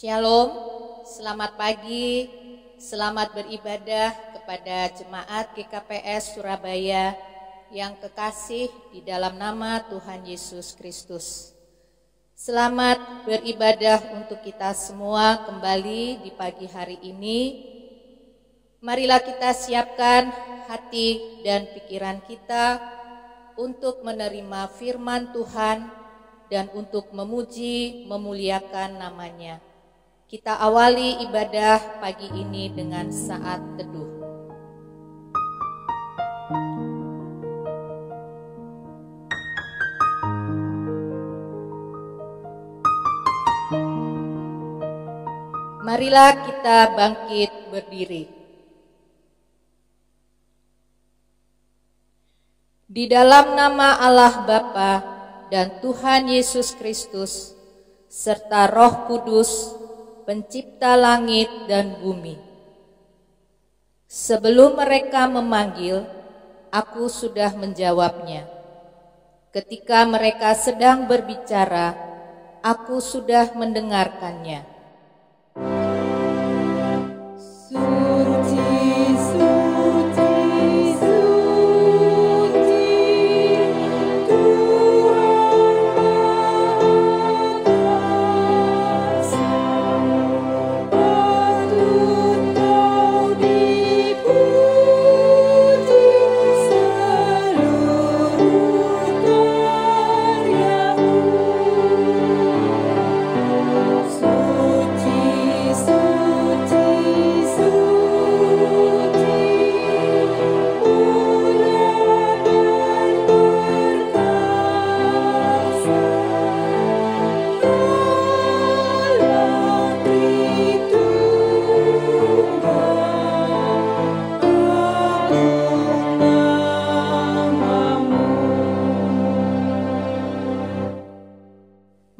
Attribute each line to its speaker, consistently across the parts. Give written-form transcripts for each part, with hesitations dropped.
Speaker 1: Shalom, selamat pagi, selamat beribadah kepada jemaat GKPS Surabaya yang kekasih di dalam nama Tuhan Yesus Kristus. Selamat beribadah untuk kita semua kembali di pagi hari ini. Marilah kita siapkan hati dan pikiran kita untuk menerima firman Tuhan dan untuk memuji, memuliakan namanya. Kita awali ibadah pagi ini dengan saat teduh. Marilah kita bangkit berdiri. Di dalam nama Allah Bapa dan Tuhan Yesus Kristus, serta Roh Kudus, Pencipta langit dan bumi. Sebelum mereka memanggil, aku sudah menjawabnya. Ketika mereka sedang berbicara, aku sudah mendengarkannya.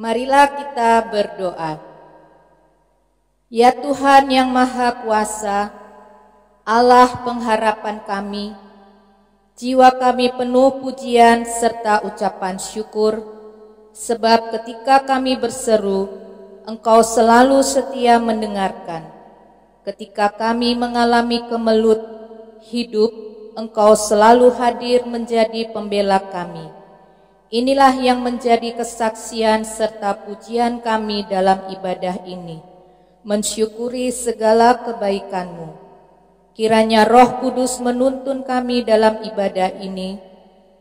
Speaker 1: Marilah kita berdoa. Ya Tuhan yang Maha Kuasa, Allah pengharapan kami, jiwa kami penuh pujian serta ucapan syukur, sebab ketika kami berseru, Engkau selalu setia mendengarkan. Ketika kami mengalami kemelut hidup, Engkau selalu hadir menjadi pembela kami. Inilah yang menjadi kesaksian serta pujian kami dalam ibadah ini, mensyukuri segala kebaikan-Mu. Kiranya Roh Kudus menuntun kami dalam ibadah ini,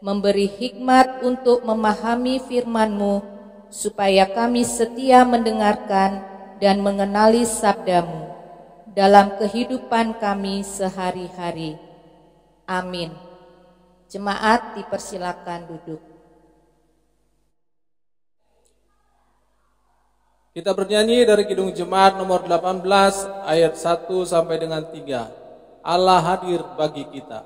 Speaker 1: memberi hikmat untuk memahami firman-Mu, supaya kami setia mendengarkan dan mengenali sabda-Mu dalam kehidupan kami sehari-hari. Amin. Jemaat dipersilakan duduk.
Speaker 2: Kita bernyanyi dari Kidung Jemaat nomor 18 ayat 1 sampai dengan 3. Allah hadir bagi kita.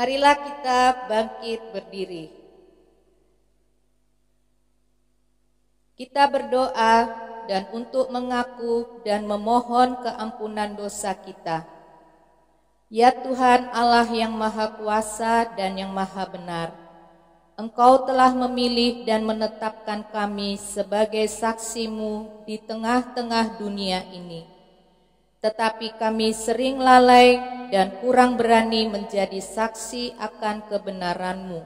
Speaker 1: Marilah kita bangkit berdiri. Kita berdoa dan untuk mengaku dan memohon keampunan dosa kita. Ya Tuhan Allah yang Maha Kuasa dan yang Maha Benar, Engkau telah memilih dan menetapkan kami sebagai saksi-Mu di tengah-tengah dunia ini. Tetapi kami sering lalai dan kurang berani menjadi saksi akan kebenaran-Mu,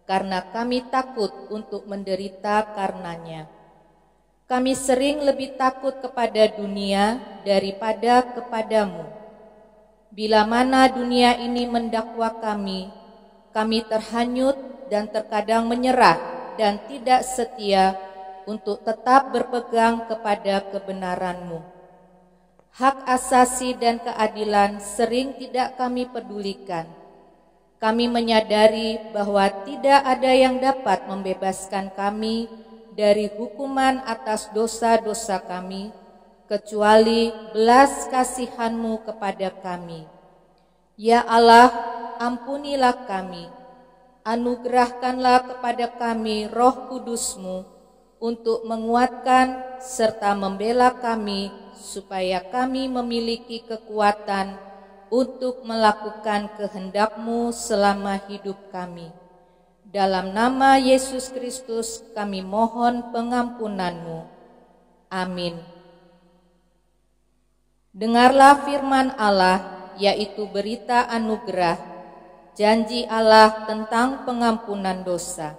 Speaker 1: karena kami takut untuk menderita karenanya. Kami sering lebih takut kepada dunia daripada kepadamu. Bila mana dunia ini mendakwa kami terhanyut dan terkadang menyerah dan tidak setia untuk tetap berpegang kepada kebenaran-Mu. Hak asasi dan keadilan sering tidak kami pedulikan. Kami menyadari bahwa tidak ada yang dapat membebaskan kami dari hukuman atas dosa-dosa kami, kecuali belas kasihan-Mu kepada kami. Ya Allah, ampunilah kami. Anugerahkanlah kepada kami Roh Kudus-Mu untuk menguatkan serta membela kami, supaya kami memiliki kekuatan untuk melakukan kehendak-Mu selama hidup kami. Dalam nama Yesus Kristus kami mohon pengampunan-Mu. Amin. Dengarlah firman Allah, yaitu berita anugerah, janji Allah tentang pengampunan dosa.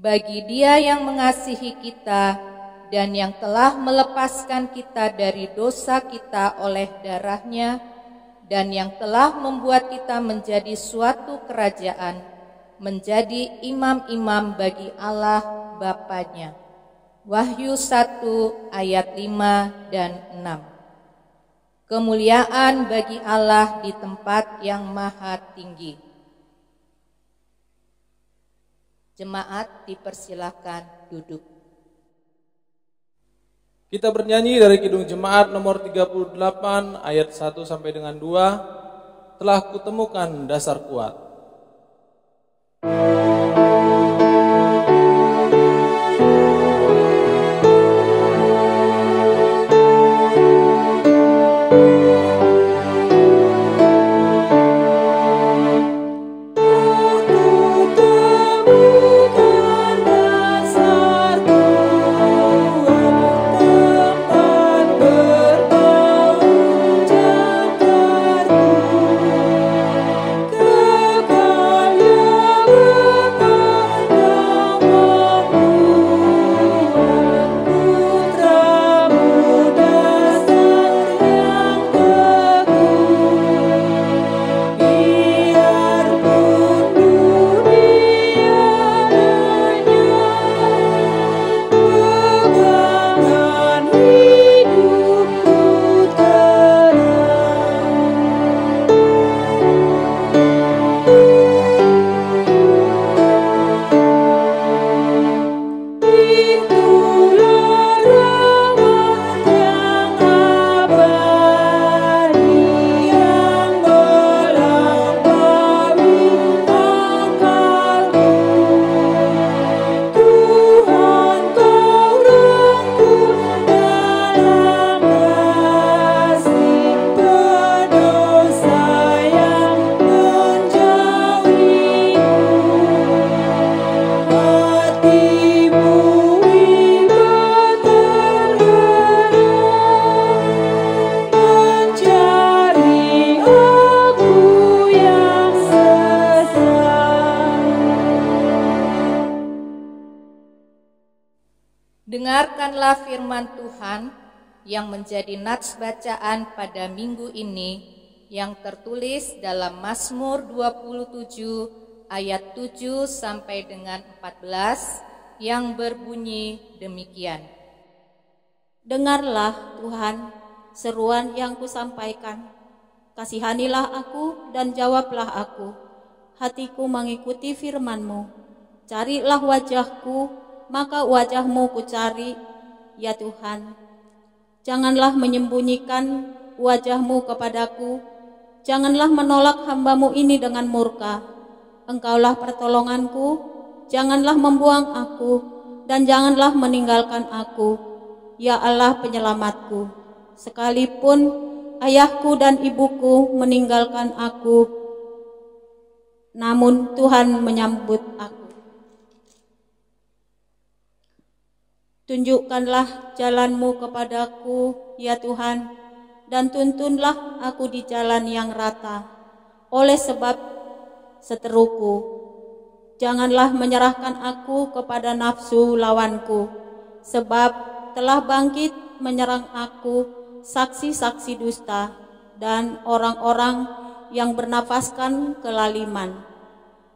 Speaker 1: Bagi Dia yang mengasihi kita dan yang telah melepaskan kita dari dosa kita oleh darah-Nya, dan yang telah membuat kita menjadi suatu kerajaan, menjadi imam-imam bagi Allah Bapa-Nya. Wahyu 1 ayat 5 dan 6. Kemuliaan bagi Allah di tempat yang maha tinggi. Jemaat dipersilahkan duduk.
Speaker 2: Kita bernyanyi dari Kidung Jemaat nomor 38 ayat 1 sampai dengan 2. Telah kutemukan dasar kuat.
Speaker 1: Dengarkanlah firman Tuhan yang menjadi nats bacaan pada minggu ini, yang tertulis dalam Mazmur 27 ayat 7 sampai dengan 14, yang berbunyi demikian.
Speaker 3: Dengarlah Tuhan seruan yang kusampaikan, kasihanilah aku dan jawablah aku. Hatiku mengikuti firman-Mu. Carilah wajah-Ku, maka wajah-Mu kucari, ya Tuhan. Janganlah menyembunyikan wajah-Mu kepadaku, janganlah menolak hamba-Mu ini dengan murka. Engkaulah pertolonganku, janganlah membuang aku, dan janganlah meninggalkan aku, ya Allah penyelamatku. Sekalipun ayahku dan ibuku meninggalkan aku, namun Tuhan menyambut aku. Tunjukkanlah jalan-Mu kepadaku, ya Tuhan, dan tuntunlah aku di jalan yang rata. Oleh sebab seteruku, janganlah menyerahkan aku kepada nafsu lawanku, sebab telah bangkit menyerang aku saksi-saksi dusta dan orang-orang yang bernafaskan kelaliman.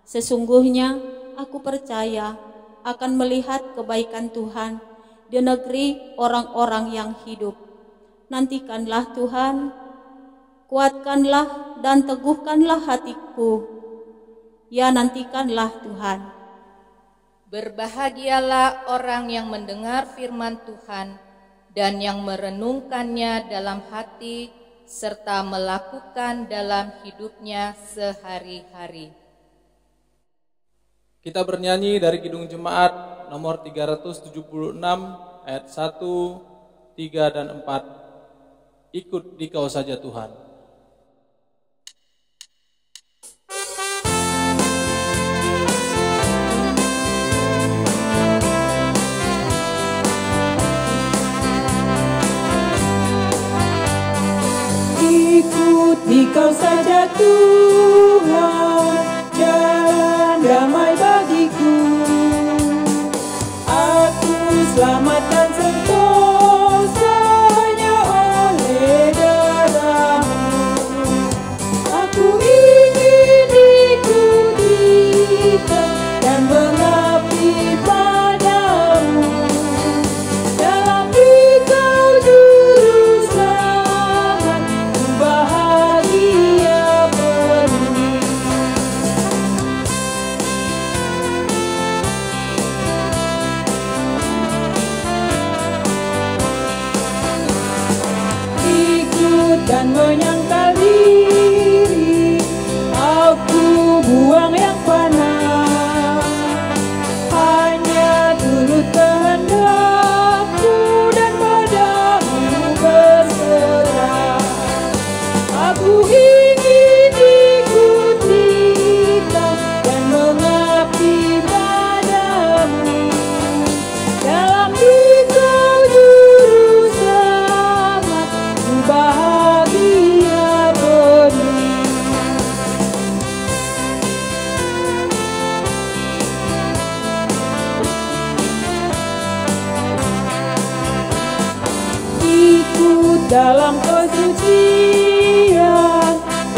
Speaker 3: Sesungguhnya aku percaya akan melihat kebaikan Tuhan di negeri orang-orang yang hidup. Nantikanlah Tuhan, kuatkanlah dan teguhkanlah hatiku. Ya, nantikanlah Tuhan.
Speaker 1: Berbahagialah orang yang mendengar firman Tuhan dan yang merenungkannya dalam hati serta melakukan dalam hidupnya sehari-hari.
Speaker 2: Kita bernyanyi dari Kidung Jemaat nomor 376 ayat 1, 3 dan 4. Ikut Dikau saja Tuhan.
Speaker 4: Ikut Dikau saja Tuhan, jalan damai bagiku. Aku selamat dan sentosa hanya oleh darah-Mu. Aku ingin ikuti dan mengabdi padamu. Dalam Dikau juru selamat, ku bahagia penuh. Ikut dan menyangkal diri, aku buang yang fana. Hanya turut kehendak-Mu dan padamu berserah. Aku ingin ikuti Kau dan mengabdi padamu. Dalam Dikau juru selamat, ku bahagia penuh. Ikut dalam kesucian,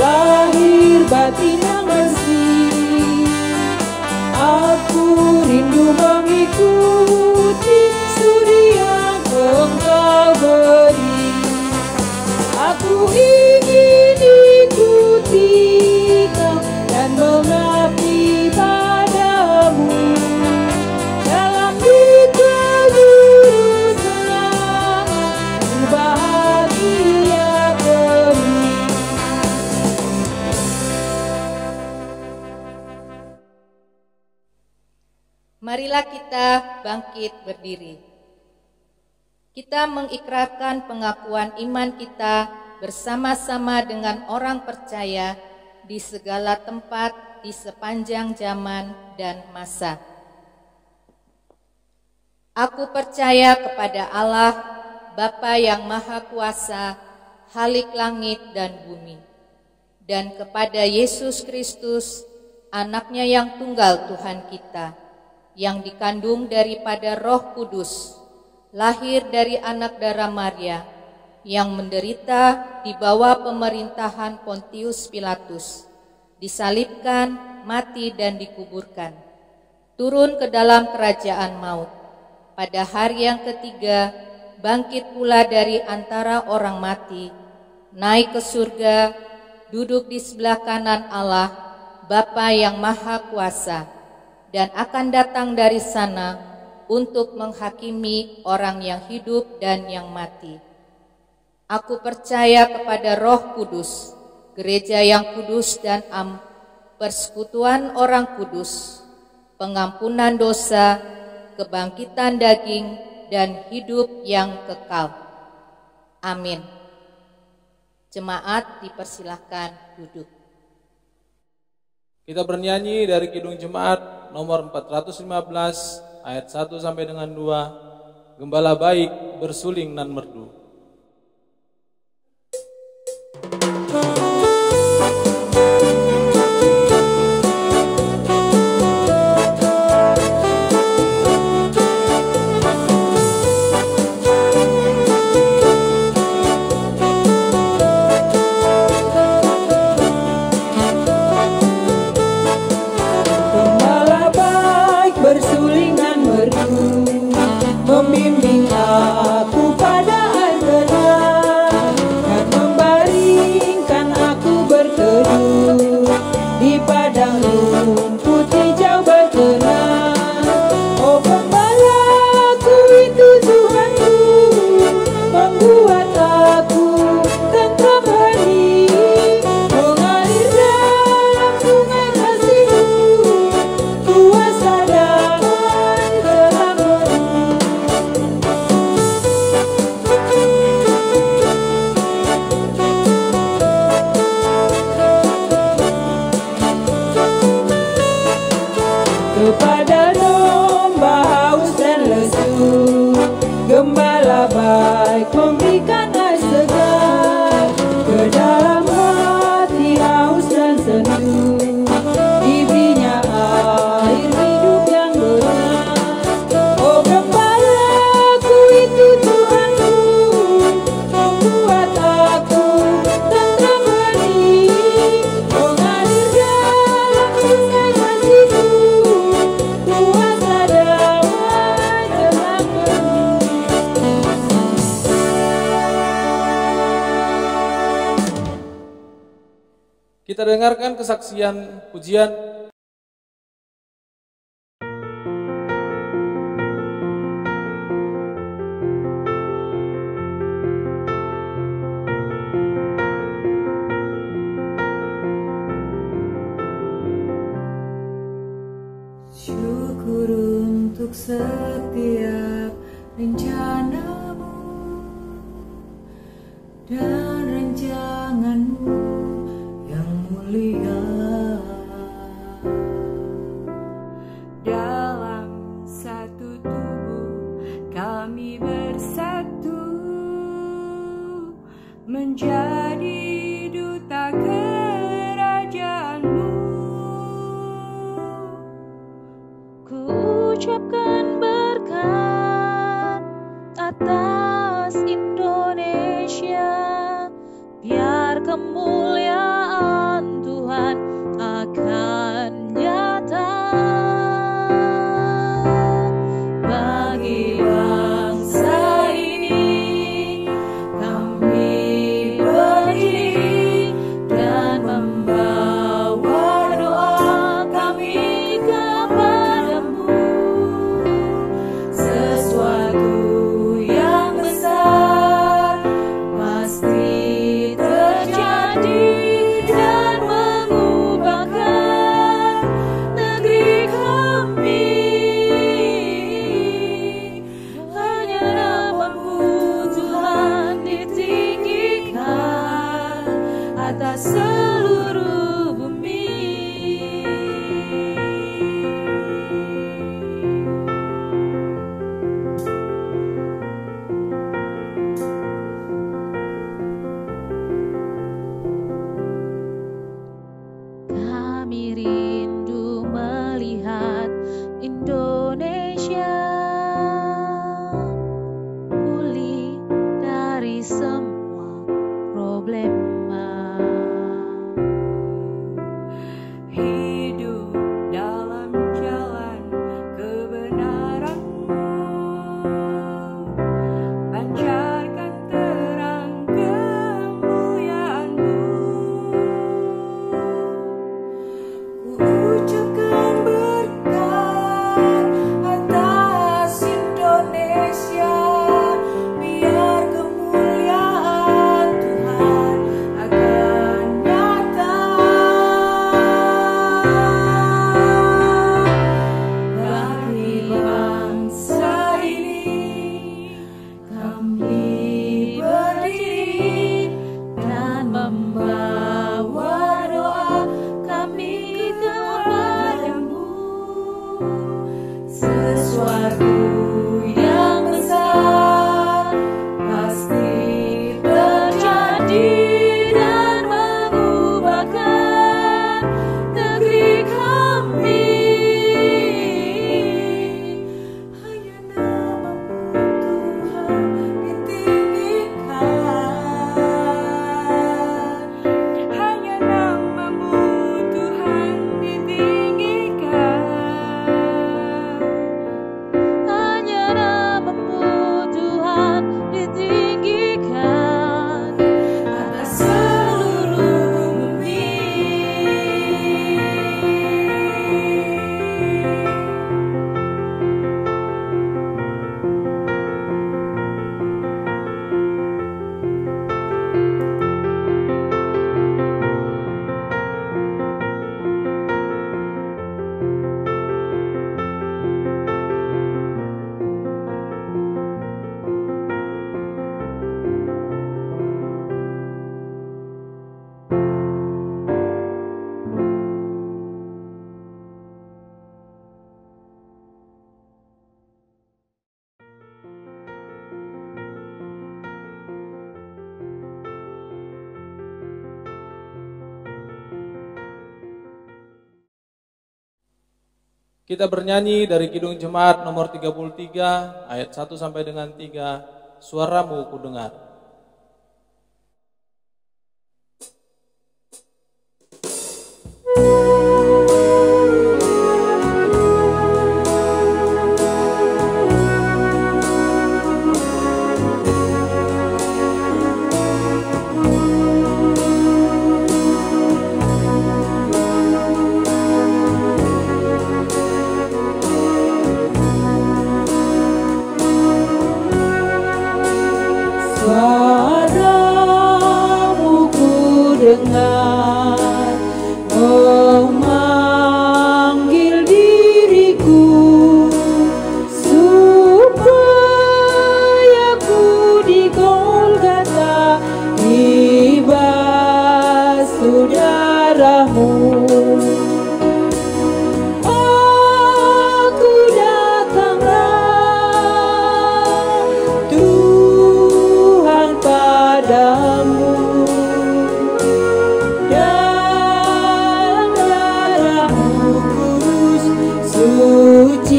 Speaker 4: lahir batin yang bersih. Aku rindu mengikuti studi yang Engkau beri. Aku ingin ikuti Kau dan mengabdi padamu. Dalam Dikau juru selamat, ku bahagia penuh.
Speaker 1: Marilah kita bangkit berdiri. Kita mengikrarkan pengakuan iman kita bersama-sama dengan orang percaya di segala tempat di sepanjang zaman dan masa. Aku percaya kepada Allah, Bapa yang Maha Kuasa, Khalik langit dan bumi, dan kepada Yesus Kristus, Anaknya yang tunggal Tuhan kita, yang dikandung daripada Roh Kudus, lahir dari anak darah Maria, yang menderita di bawah pemerintahan Pontius Pilatus, disalibkan, mati dan dikuburkan, turun ke dalam kerajaan maut. Pada hari yang ketiga, bangkit pula dari antara orang mati, naik ke surga, duduk di sebelah kanan Allah, Bapa yang Maha Kuasa, dan akan datang dari sana untuk menghakimi orang yang hidup dan yang mati. Aku percaya kepada Roh Kudus, gereja yang kudus dan persekutuan orang kudus, pengampunan dosa, kebangkitan daging, dan hidup yang kekal. Amin. Jemaat dipersilahkan duduk.
Speaker 2: Kita bernyanyi dari Kidung Jemaat nomor 415 ayat 1 sampai dengan 2. Gembala baik bersuling nan merdu.
Speaker 4: Membimbing aku pada air tenang dan membaringkan aku berteduh di padang rumput hijau bertenang. Oh gembalaku itu Tuhanku, membuat aku tentram hati, mengalir dalam sungai kasih-Mu, kuasa damai telah menuju. Kepada domba haus dan lesu, gembala baik memberikan air segar. Ke dalam hati haus dan sendu, diberinya air hidup yang benar. Oh gembalaku itu Tuhanku, membuat aku tentram hati, mengalir dalam sungai kasih-Mu, kuasa damai telah penuh.
Speaker 2: Kita dengarkan kesaksian pujian
Speaker 5: Syukur untuk setiap rencana-Mu dan rancangan-Mu yang mulia. Dalam satu tubuh kami bersatu, menjadi duta kerajaan-Mu.
Speaker 6: Ku ucapkan berkat atas Indonesia, biar kemuliaan Tuhan akan nyata bagi bangsa ini. Kami berdiri dan membawa doa kami kepadamu. Sesuatu yang besar pasti terjadi.
Speaker 2: Kita bernyanyi dari Kidung Jemaat nomor 33 ayat 1 sampai dengan 3. Suaramu ku dengar.
Speaker 4: Suaramu ku dengar memanggil diriku supaya ku di Golgota dibasuh darahmu. Aku datanglah Tuhan padamu, dan darahmu kudus sucikan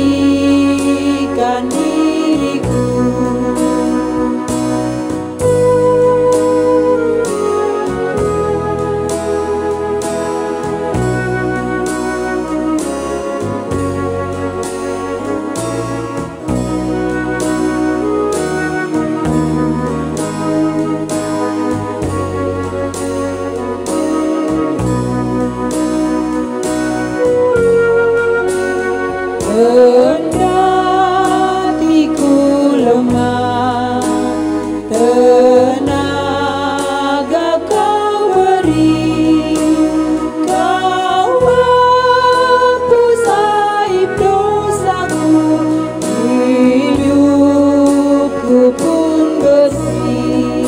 Speaker 4: diriku. Kendati ku lemah, tenaga kau beri, kau hapus aib dosaku, hidupku pun bersih.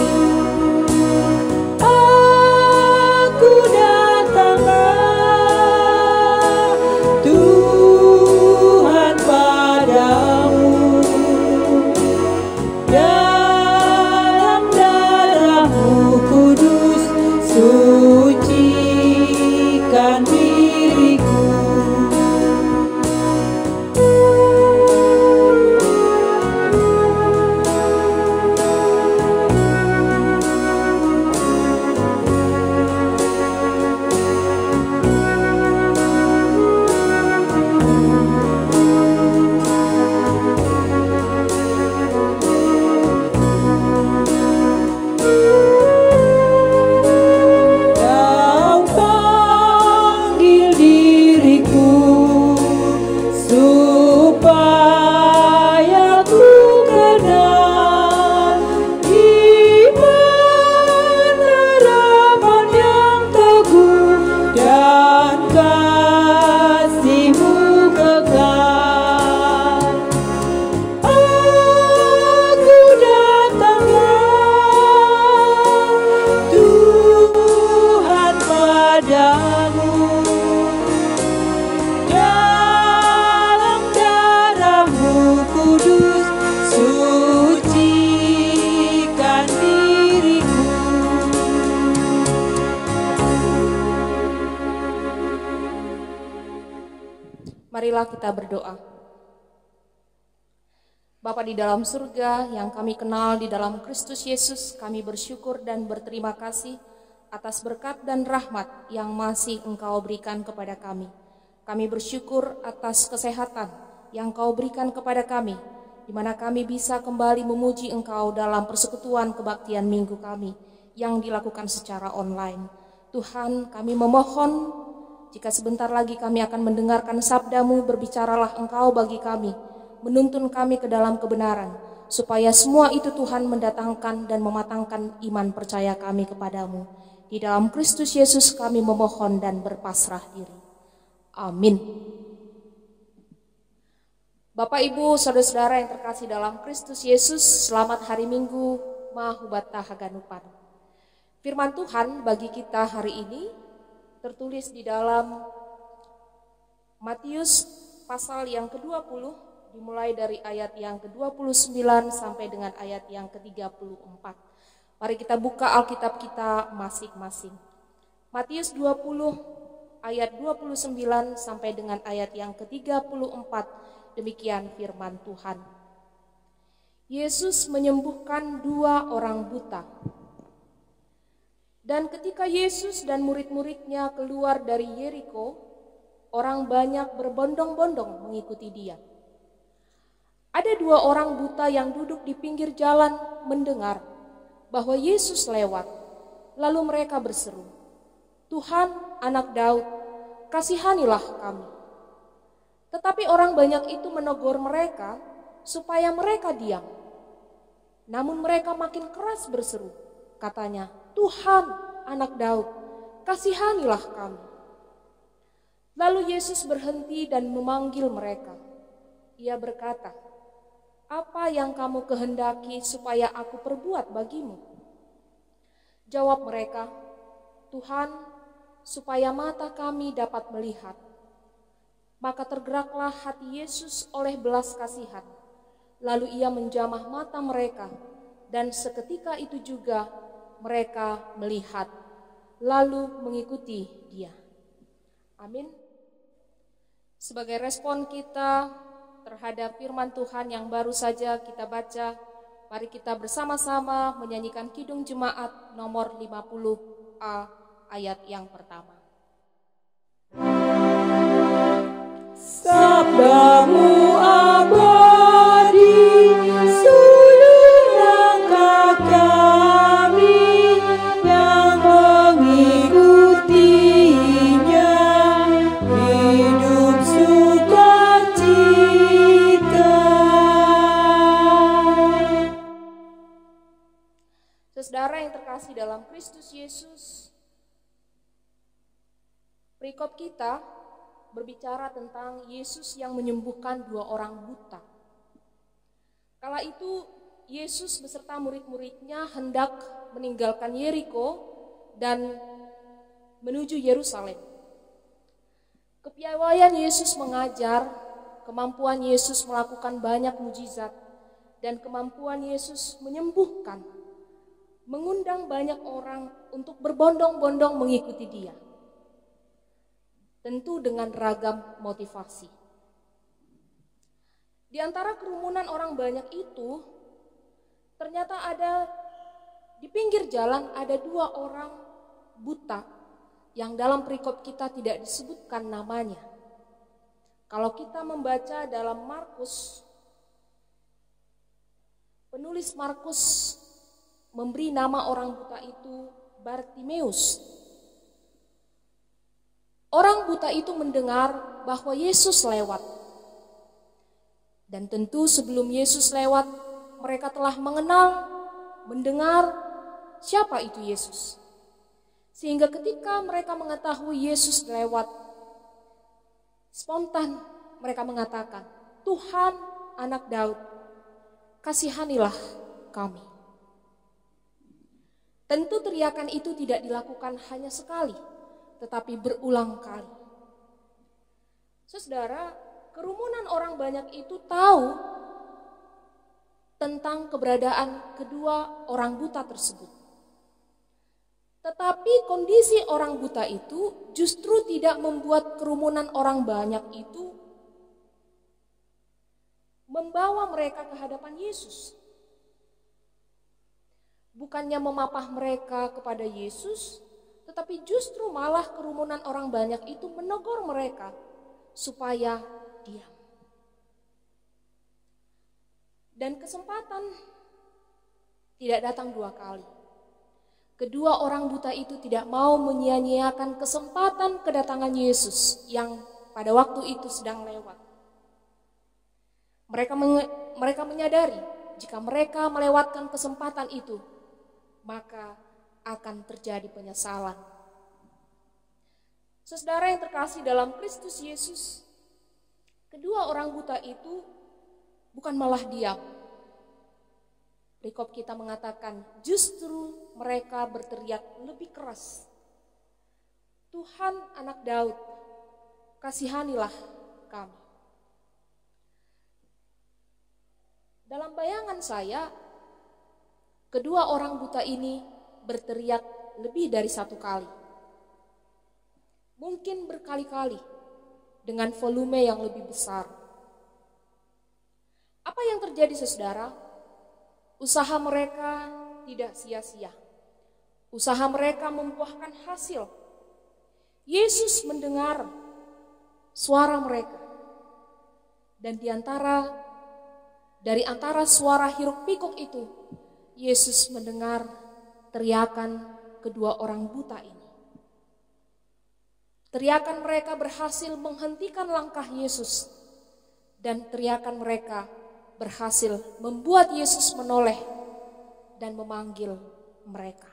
Speaker 4: Aku datanglah Tuhan padamu, dalam darahmu kudus sucikan diriku. Kau panggil diriku supaya ku kenal iman harapan yang teguh dan kasih-Mu kekal. Aku datanglah Tuhan padamu, dalam darahmu kudus sucikan diriku.
Speaker 1: Marilah kita berdoa. Bapa di dalam surga yang kami kenal di dalam Kristus Yesus, kami bersyukur dan berterima kasih atas berkat dan rahmat yang masih Engkau berikan kepada kami. Kami bersyukur atas kesehatan yang Kau berikan kepada kami, di mana kami bisa kembali memuji Engkau dalam persekutuan kebaktian minggu kami yang dilakukan secara online. Tuhan, kami memohon jika sebentar lagi kami akan mendengarkan sabda-Mu, berbicaralah Engkau bagi kami, menuntun kami ke dalam kebenaran, supaya semua itu Tuhan mendatangkan dan mematangkan iman percaya kami kepadamu. Di dalam Kristus Yesus kami memohon dan berpasrah diri. Amin. Bapak, Ibu, saudara-saudara yang terkasih dalam Kristus Yesus, selamat hari Minggu Mahubata Haganupan. Firman Tuhan bagi kita hari ini tertulis di dalam Matius pasal yang ke-20, dimulai dari ayat yang ke-29 sampai dengan ayat yang ke-34. Mari kita buka Alkitab kita masing-masing. Matius 20
Speaker 7: ayat 29 sampai dengan ayat yang ke-34. Demikian firman Tuhan. Yesus menyembuhkan 2 orang buta. Dan ketika Yesus dan murid-muridnya keluar dari Yeriko, orang banyak berbondong-bondong mengikuti dia. Ada 2 orang buta yang duduk di pinggir jalan mendengar bahwa Yesus lewat. Lalu mereka berseru, "Tuhan, Anak Daud, kasihanilah kami." Tetapi orang banyak itu menegur mereka supaya mereka diam. Namun mereka makin keras berseru, katanya, "Tuhan, Anak Daud, kasihanilah kami." Lalu Yesus berhenti dan memanggil mereka. Ia berkata, "Apa yang kamu kehendaki supaya aku perbuat bagimu?" Jawab mereka, "Tuhan, supaya mata kami dapat melihat." Maka tergeraklah hati Yesus oleh belas kasihan. Lalu ia menjamah mata mereka, dan seketika itu juga mereka melihat, lalu mengikuti dia. Amin. Sebagai respon kita terhadap firman Tuhan yang baru saja kita baca, mari kita bersama-sama menyanyikan Kidung Jemaat nomor 50A ayat yang pertama.
Speaker 4: Sabdamu abadi, sulur langkah kami yang mengikutinya, hidup sukacita.
Speaker 7: Saudara yang terkasih dalam Kristus Yesus, perikop kita berbicara tentang Yesus yang menyembuhkan 2 orang buta. Kala itu Yesus beserta murid-muridnya hendak meninggalkan Yeriko dan menuju Yerusalem. Kepiawaian Yesus mengajar, kemampuan Yesus melakukan banyak mujizat, dan kemampuan Yesus menyembuhkan, mengundang banyak orang untuk berbondong-bondong mengikuti dia. Tentu dengan ragam motivasi. Di antara kerumunan orang banyak itu, ternyata ada di pinggir jalan ada 2 orang buta yang dalam perikop kita tidak disebutkan namanya. Kalau kita membaca dalam Markus, penulis Markus memberi nama orang buta itu Bartimeus. Orang buta itu mendengar bahwa Yesus lewat. Dan tentu sebelum Yesus lewat, mereka telah mengenal, mendengar siapa itu Yesus. Sehingga ketika mereka mengetahui Yesus lewat, spontan mereka mengatakan, "Tuhan, Anak Daud, kasihanilah kami." Tentu teriakan itu tidak dilakukan hanya sekali, tetapi berulang kali. Saudara, kerumunan orang banyak itu tahu tentang keberadaan kedua orang buta tersebut. Tetapi kondisi orang buta itu justru tidak membuat kerumunan orang banyak itu membawa mereka ke hadapan Yesus. Bukannya memapah mereka kepada Yesus, tetapi justru malah kerumunan orang banyak itu menegur mereka supaya diam. Dan kesempatan tidak datang 2 kali. Kedua orang buta itu tidak mau menyia-nyiakan kesempatan kedatangan Yesus yang pada waktu itu sedang lewat. Mereka menyadari jika mereka melewatkan kesempatan itu, maka akan terjadi penyesalan. Saudara yang terkasih dalam Kristus Yesus, kedua orang buta itu bukan malah diam. Perikop kita mengatakan justru mereka berteriak lebih keras. "Tuhan, Anak Daud, kasihanilah kami." Dalam bayangan saya, kedua orang buta ini berteriak lebih dari 1 kali. mungkin berkali-kali dengan volume yang lebih besar. Apa yang terjadi, saudara? Usaha mereka tidak sia-sia. Usaha mereka membuahkan hasil. Yesus mendengar suara mereka. Dan dari antara suara hiruk-pikuk itu, Yesus mendengar teriakan kedua orang buta ini. Teriakan mereka berhasil menghentikan langkah Yesus, dan teriakan mereka berhasil membuat Yesus menoleh dan memanggil mereka.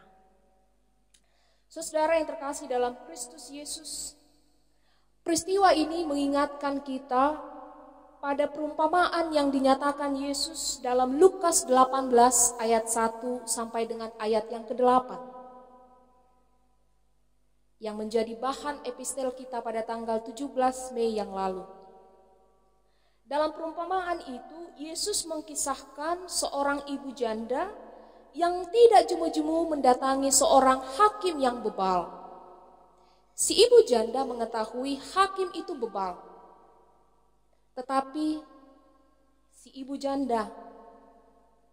Speaker 7: Saudara yang terkasih dalam Kristus Yesus, peristiwa ini mengingatkan kita pada perumpamaan yang dinyatakan Yesus dalam Lukas 18 ayat 1 sampai dengan ayat yang ke-8. Yang menjadi bahan epistel kita pada tanggal 17 Mei yang lalu. Dalam perumpamaan itu, Yesus mengkisahkan seorang ibu janda yang tidak jemu-jemu mendatangi seorang hakim yang bebal. Si ibu janda mengetahui hakim itu bebal. Tetapi si ibu janda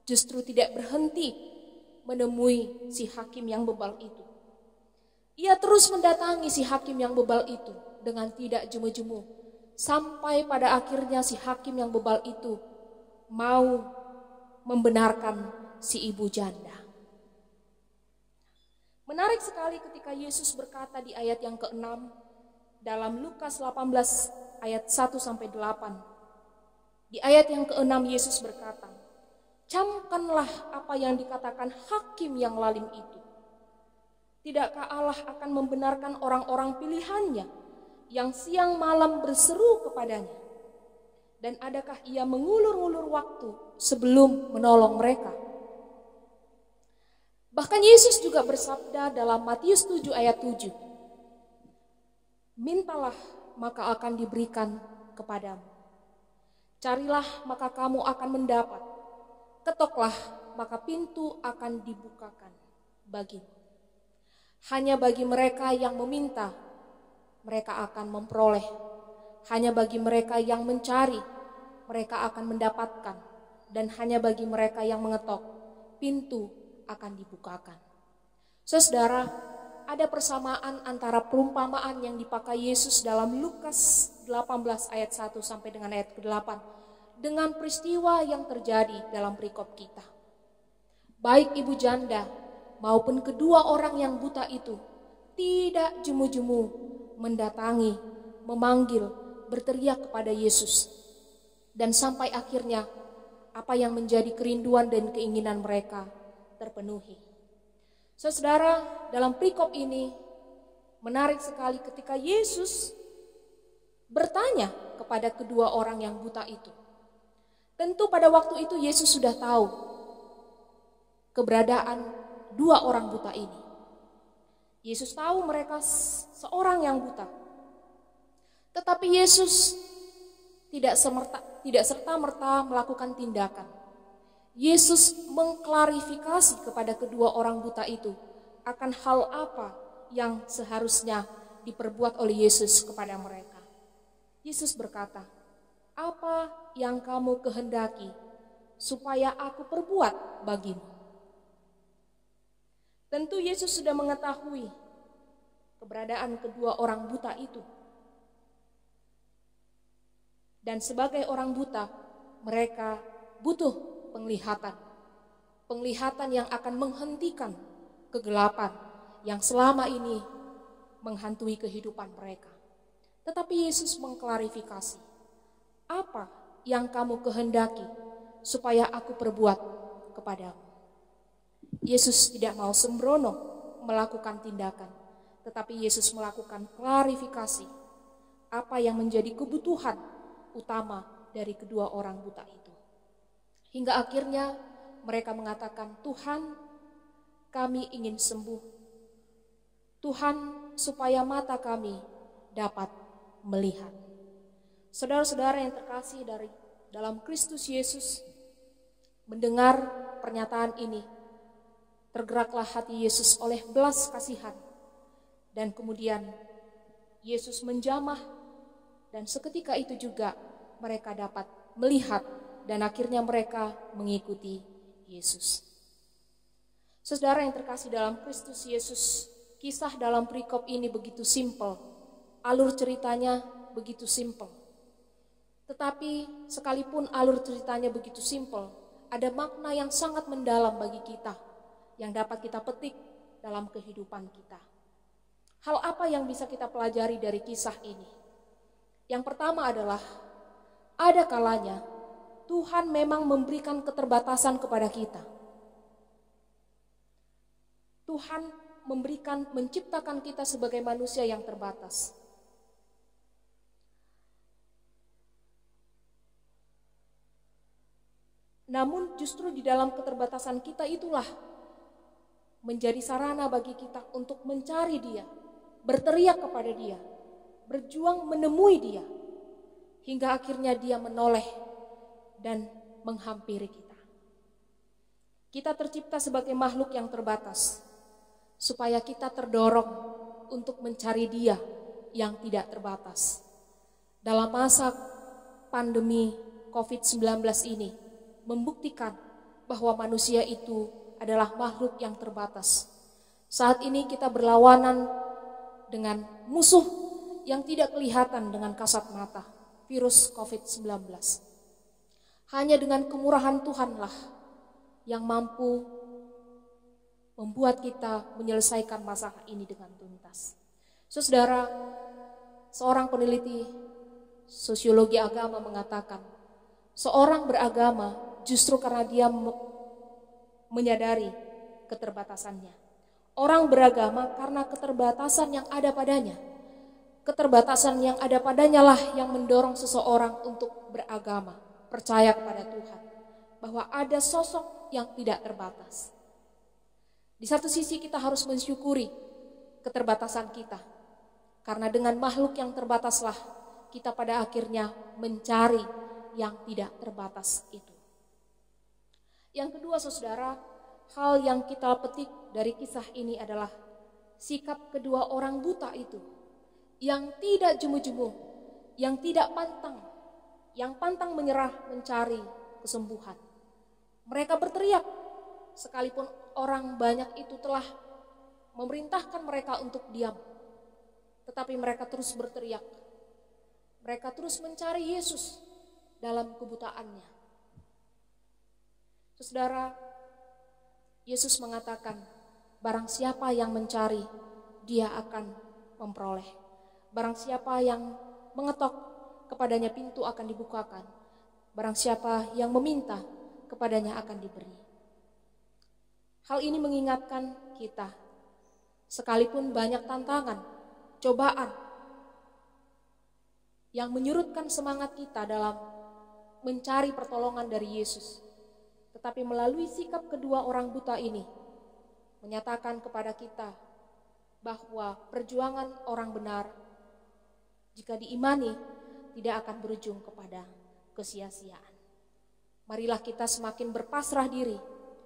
Speaker 7: justru tidak berhenti menemui si hakim yang bebal itu. Ia terus mendatangi si hakim yang bebal itu dengan tidak jemu-jemu. Sampai pada akhirnya si hakim yang bebal itu mau membenarkan si ibu janda. Menarik sekali ketika Yesus berkata di ayat yang ke-6 dalam Lukas 18 ayat 1 sampai 8. Di ayat yang ke-6 Yesus berkata, "Camkanlah apa yang dikatakan hakim yang lalim itu. Tidakkah Allah akan membenarkan orang-orang pilihannya yang siang malam berseru kepadanya? Dan adakah ia mengulur-ulur waktu sebelum menolong mereka?" Bahkan Yesus juga bersabda dalam Matius 7 ayat 7. "Mintalah maka akan diberikan kepadamu. Carilah maka kamu akan mendapat. Ketoklah maka pintu akan dibukakan bagimu. Hanya bagi mereka yang meminta, mereka akan memperoleh. Hanya bagi mereka yang mencari, mereka akan mendapatkan. Dan hanya bagi mereka yang mengetok, pintu akan dibukakan." Saudara, ada persamaan antara perumpamaan yang dipakai Yesus dalam Lukas 18 ayat 1 sampai dengan ayat ke-8 dengan peristiwa yang terjadi dalam perikop kita. Baik ibu janda maupun kedua orang yang buta itu tidak jemu-jemu mendatangi, memanggil, berteriak kepada Yesus. Dan sampai akhirnya apa yang menjadi kerinduan dan keinginan mereka terpenuhi. Saudara, dalam perikop ini menarik sekali ketika Yesus bertanya kepada kedua orang yang buta itu. Tentu pada waktu itu Yesus sudah tahu keberadaan dua orang buta ini. Yesus tahu mereka seorang yang buta. Tetapi Yesus tidak serta-merta melakukan tindakan. Yesus mengklarifikasi kepada kedua orang buta itu akan hal apa yang seharusnya diperbuat oleh Yesus kepada mereka. Yesus berkata, "Apa yang kamu kehendaki supaya aku perbuat bagimu?" Tentu Yesus sudah mengetahui keberadaan kedua orang buta itu. Dan sebagai orang buta, mereka butuh penglihatan. Penglihatan yang akan menghentikan kegelapan yang selama ini menghantui kehidupan mereka. Tetapi Yesus mengklarifikasi, "Apa yang kamu kehendaki supaya aku perbuat kepadamu?" Yesus tidak mau sembrono melakukan tindakan, tetapi Yesus melakukan klarifikasi apa yang menjadi kebutuhan utama dari kedua orang buta itu. Hingga akhirnya mereka mengatakan, "Tuhan, kami ingin sembuh. Tuhan, supaya mata kami dapat melihat." Saudara-saudara yang terkasih dalam Kristus Yesus, mendengar pernyataan ini, tergeraklah hati Yesus oleh belas kasihan. Dan kemudian Yesus menjamah, dan seketika itu juga mereka dapat melihat dan akhirnya mereka mengikuti Yesus. Saudara yang terkasih dalam Kristus Yesus, kisah dalam perikop ini begitu simpel, alur ceritanya begitu simpel. Tetapi sekalipun alur ceritanya begitu simpel, ada makna yang sangat mendalam bagi kita yang dapat kita petik dalam kehidupan kita. Hal apa yang bisa kita pelajari dari kisah ini? Yang pertama adalah, ada kalanya Tuhan memang memberikan keterbatasan kepada kita. Tuhan menciptakan kita sebagai manusia yang terbatas. Namun justru di dalam keterbatasan kita itulah menjadi sarana bagi kita untuk mencari Dia, berteriak kepada Dia, berjuang menemui Dia, hingga akhirnya Dia menoleh dan menghampiri kita. Kita tercipta sebagai makhluk yang terbatas, supaya kita terdorong untuk mencari Dia yang tidak terbatas. Dalam masa pandemi COVID-19 ini, membuktikan bahwa manusia itu adalah makhluk yang terbatas. Saat ini kita berlawanan dengan musuh yang tidak kelihatan dengan kasat mata, virus COVID-19. Hanya dengan kemurahan Tuhanlah yang mampu membuat kita menyelesaikan masalah ini dengan tuntas. Saudara, seorang peneliti sosiologi agama mengatakan, seorang beragama justru karena dia menyadari keterbatasannya. Orang beragama karena keterbatasan yang ada padanya. Keterbatasan yang ada padanya lah yang mendorong seseorang untuk beragama, percaya kepada Tuhan, bahwa ada sosok yang tidak terbatas. Di satu sisi kita harus mensyukuri keterbatasan kita, karena dengan makhluk yang terbataslah kita pada akhirnya mencari yang tidak terbatas itu. Yang kedua, saudara, hal yang kita petik dari kisah ini adalah sikap kedua orang buta itu yang tidak jemu-jemu, yang tidak pantang, yang pantang menyerah mencari kesembuhan. Mereka berteriak, sekalipun orang banyak itu telah memerintahkan mereka untuk diam, tetapi mereka terus berteriak. Mereka terus mencari Yesus dalam kebutaannya. Saudara, Yesus mengatakan, barang siapa yang mencari, dia akan memperoleh. Barang siapa yang mengetok, kepadanya pintu akan dibukakan. Barang siapa yang meminta, kepadanya akan diberi. Hal ini mengingatkan kita, sekalipun banyak tantangan, cobaan, yang menyurutkan semangat kita dalam mencari pertolongan dari Yesus. Tetapi melalui sikap kedua orang buta ini, menyatakan kepada kita bahwa perjuangan orang benar, jika diimani, tidak akan berujung kepada kesia-siaan. Marilah kita semakin berpasrah diri,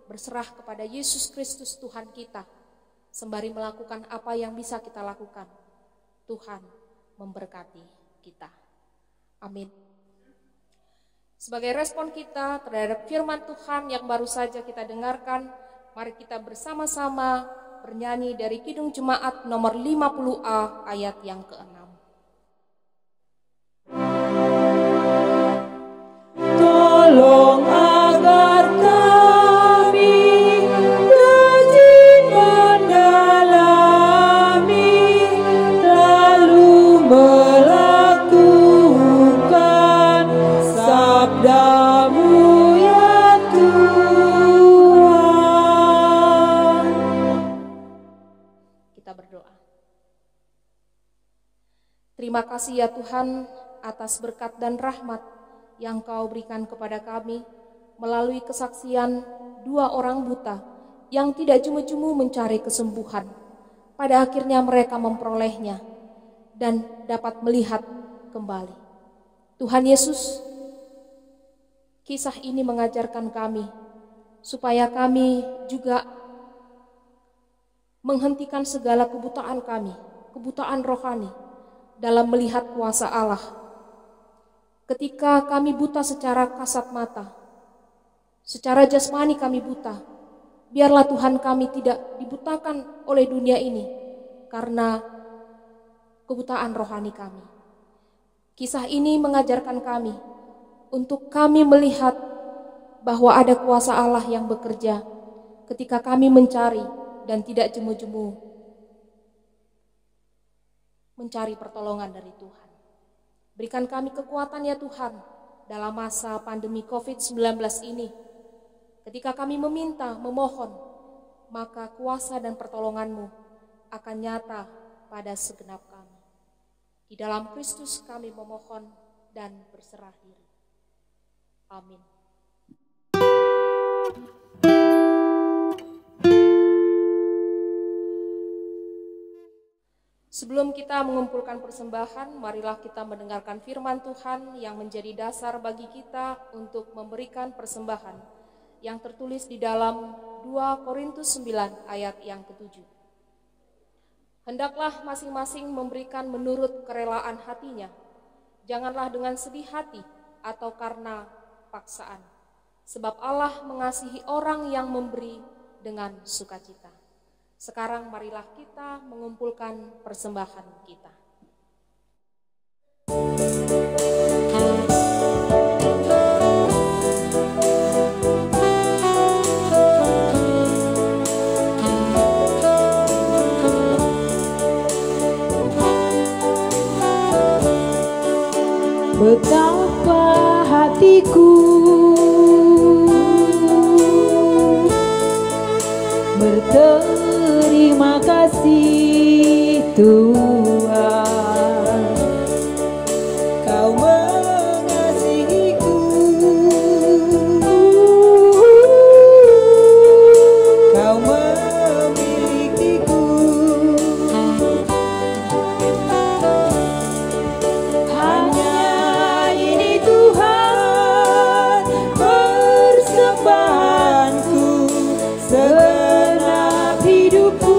Speaker 7: berserah kepada Yesus Kristus Tuhan kita, sembari melakukan apa yang bisa kita lakukan. Tuhan memberkati kita. Amin. Sebagai respon kita terhadap firman Tuhan yang baru saja kita dengarkan, mari kita bersama-sama bernyanyi dari Kidung Jemaat nomor 50A ayat yang ke-6.
Speaker 4: Tolong agar kami rajin mendalami, lalu melakukan sabda-Mu ya Tuhan.
Speaker 7: Kita berdoa. Terima kasih ya Tuhan atas berkat dan rahmat yang Kau berikan kepada kami melalui kesaksian dua orang buta yang tidak jemu-jemu mencari kesembuhan. Pada akhirnya mereka memperolehnya dan dapat melihat kembali. Tuhan Yesus, kisah ini mengajarkan kami supaya kami juga menghentikan segala kebutaan kami, kebutaan rohani, dalam melihat kuasa Allah. Ketika kami buta secara kasat mata, secara jasmani kami buta, biarlah Tuhan kami tidak dibutakan oleh dunia ini karena kebutaan rohani kami. Kisah ini mengajarkan kami untuk kami melihat bahwa ada kuasa Allah yang bekerja ketika kami mencari dan tidak jemu-jemu mencari pertolongan dari Tuhan. Berikan kami kekuatan ya Tuhan dalam masa pandemi COVID-19 ini. Ketika kami meminta, memohon, maka kuasa dan pertolongan-Mu akan nyata pada segenap kami. Di dalam Kristus kami memohon dan berserah diri. Amin. Sebelum kita mengumpulkan persembahan, marilah kita mendengarkan firman Tuhan yang menjadi dasar bagi kita untuk memberikan persembahan yang tertulis di dalam 2 Korintus 9 ayat yang ke-7. Hendaklah masing-masing memberikan menurut kerelaan hatinya, janganlah dengan sedih hati atau karena paksaan, sebab Allah mengasihi orang yang memberi dengan sukacita. Sekarang marilah kita mengumpulkan persembahan kita.
Speaker 4: Betapa hatiku berterima kasih Tuhan, Kau mengasihiku, Kau memilikiku. Hanya ini Tuhan persembahanku, segenap hidupku,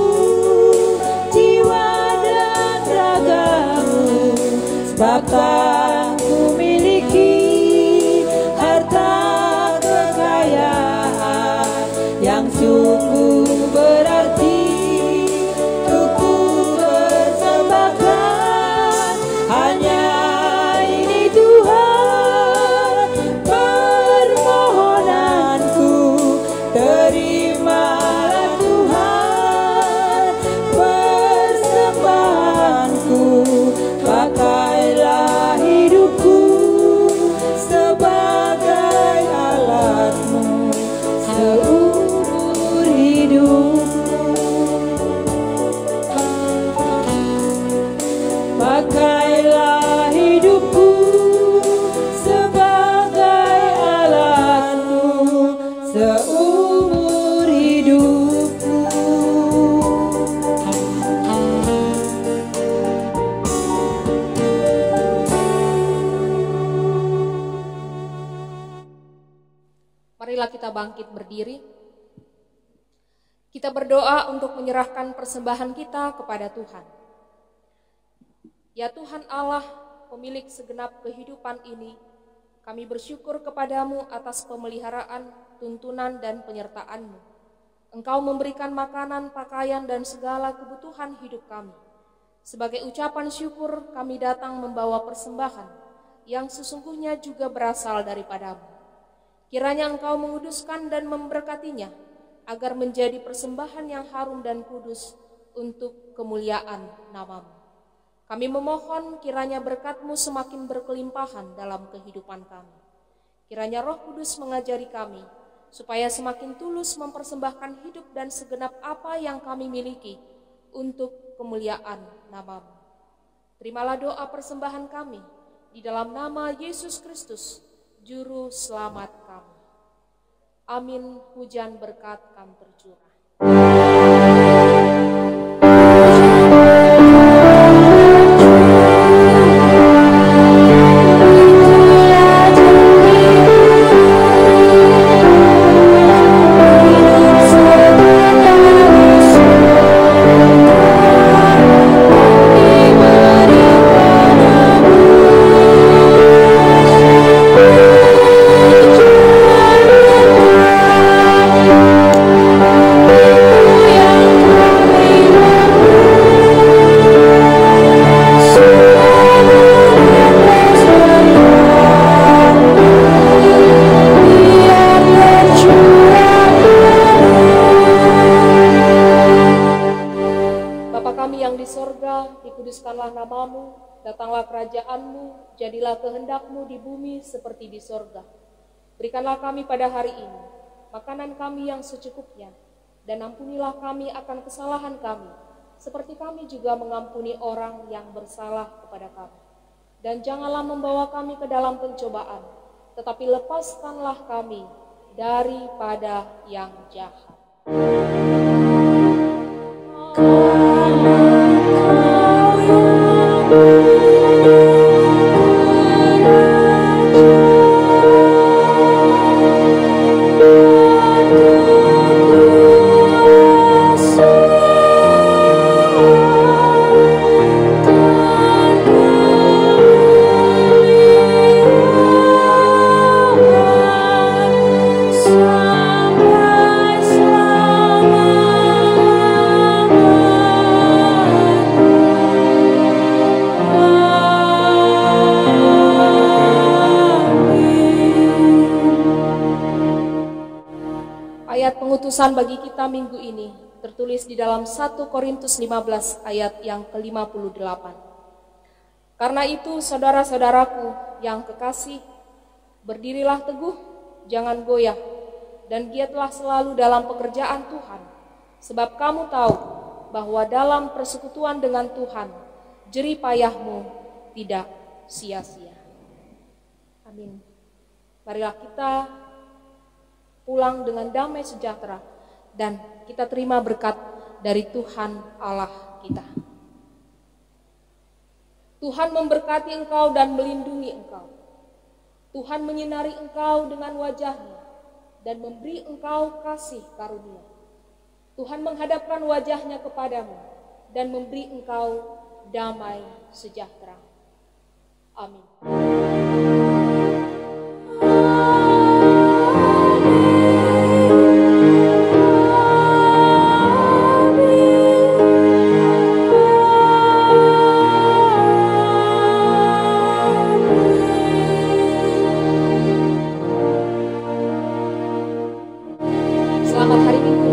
Speaker 4: jiwa dan ragamu, sebab tak ku miliki harta kekayaan yang sungguh berarti untuk ku persembahkan. Hanya ini Tuhan permohonanku, terimalah Tuhan persembahanku, pakailah hidupku sebagai alatmu seumur hidupku. Pakailah hidupku sebagai alatmu seumur hidupku.
Speaker 7: Marilah kita bangkit berdiri. Kita berdoa untuk menyerahkan persembahan kita kepada Tuhan. Ya Tuhan Allah, pemilik segenap kehidupan ini, kami bersyukur kepadamu atas pemeliharaan, tuntunan, dan penyertaan-Mu. Engkau memberikan makanan, pakaian, dan segala kebutuhan hidup kami. Sebagai ucapan syukur, kami datang membawa persembahan yang sesungguhnya juga berasal daripadamu. Kiranya Engkau menguduskan dan memberkatinya, agar menjadi persembahan yang harum dan kudus untuk kemuliaan nama-Mu. Kami memohon kiranya berkat-Mu semakin berkelimpahan dalam kehidupan kami. Kiranya Roh Kudus mengajari kami, supaya semakin tulus mempersembahkan hidup dan segenap apa yang kami miliki untuk kemuliaan nama-Mu. Terimalah doa persembahan kami, di dalam nama Yesus Kristus, Juru Selamat kami. Amin. Hujan berkat kan tercurah.
Speaker 4: Diberikan
Speaker 7: namamu, datanglah kerajaanmu, jadilah kehendakmu di bumi seperti di sorga. Berikanlah kami pada hari ini makanan kami yang secukupnya, dan ampunilah kami akan kesalahan kami, seperti kami juga mengampuni orang yang bersalah kepada kami. Dan janganlah membawa kami ke dalam pencobaan, tetapi lepaskanlah kami daripada yang jahat. Ayat pengutusan bagi kita minggu ini tertulis di dalam 1 Korintus 15 ayat yang ke-58. Karena itu saudara-saudaraku yang kekasih, berdirilah teguh, jangan goyah, dan giatlah selalu dalam pekerjaan Tuhan, sebab kamu tahu bahwa dalam persekutuan dengan Tuhan, jerih payahmu tidak sia-sia. Amin. Marilah kita pulang dengan damai sejahtera dan kita terima berkat dari Tuhan Allah kita. Tuhan memberkati engkau dan melindungi engkau. Tuhan menyinari engkau dengan wajah-Nya dan memberi engkau kasih karunia. Tuhan menghadapkan wajah-Nya kepadamu dan memberi engkau damai sejahtera. Amin. Selamat hari Minggu